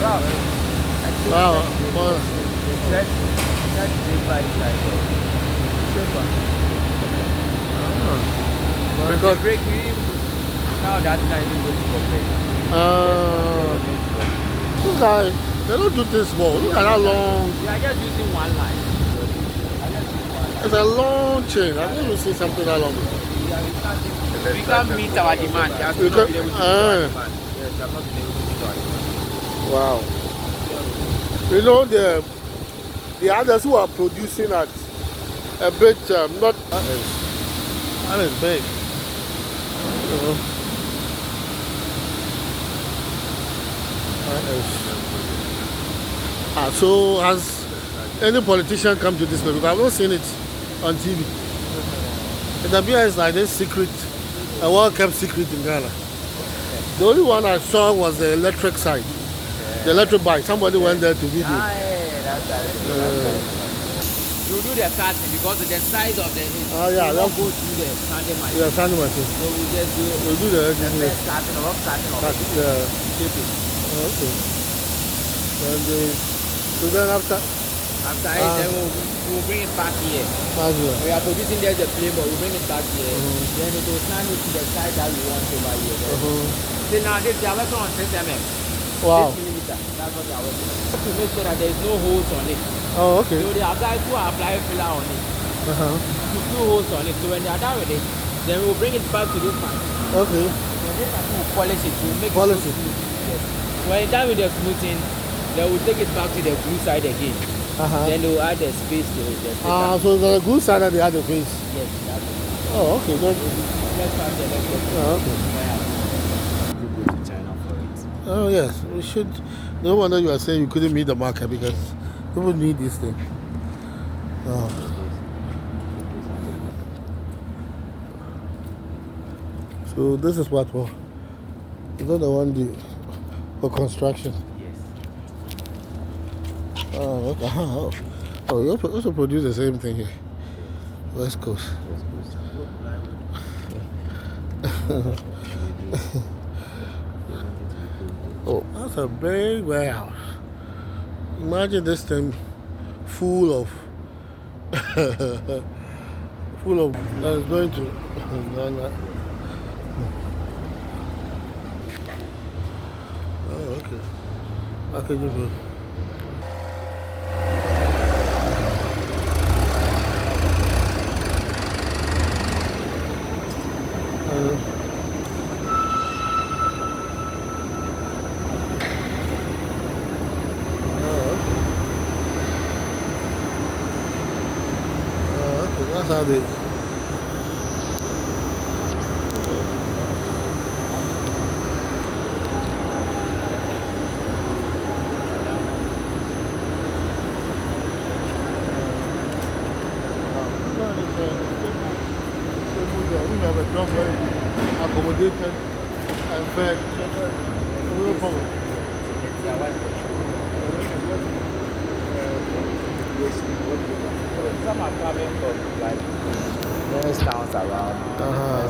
Wow. Wow. The thread paper is like silver. Because break now that time you go to complete. look at they don't do this small. Look at that long. We are just using one line. It's a long chain. I've never seen something that long. We can't meet our demand. They are still not been able to meet our demand. Yes, they have not been able to meet our demand. Wow. You know the others who are producing at a bit not that is big. You know. So has any politician come to this place? Because I've not seen it on TV. It appears like this secret, a well-kept secret in Ghana. The only one I saw was the electric side, the electric bike. Somebody went there to video. You do the cutting because the size of the yeah, that goes through the sanding machine. Yeah, sanding machine. So we just do the first cutting or rough cutting of it. Yeah. Shape it. Okay. And so then after it, then we'll bring it back here. We are producing there the Plymill. We bring it back here. Then it will stand it to the size that we want over here. See now they are working on 6 mm. Wow. 6 millimeter. That's what they are working on. To make sure that there is no holes on it. Oh, okay. So they are guys who are applying filler on it. To do holes on it. So when they are done with it, then we'll bring it back to this machine. Okay. Then this machine will polish it. We'll make polish it smooth. Yes. When it's done with the smoothing, then we'll take it back to the glue side again. Then they will add the space to it. So the glue side that they add the face. Yes, that's it. Oh, okay. Good. Let's find the next one. Oh, okay. You go to China for it. Oh, yes. We should. No wonder you are saying you couldn't meet the market because people need this thing. Oh. So this is what for? Is that the one for construction? Yes. Oh, okay. Oh, you also produce the same thing here. West Coast. Oh, that's a big warehouse. Imagine this thing full of that's going to oh, okay. Packaging good. That's how they. We have a job very accommodated and fed. No problem. Some are coming from like various towns around.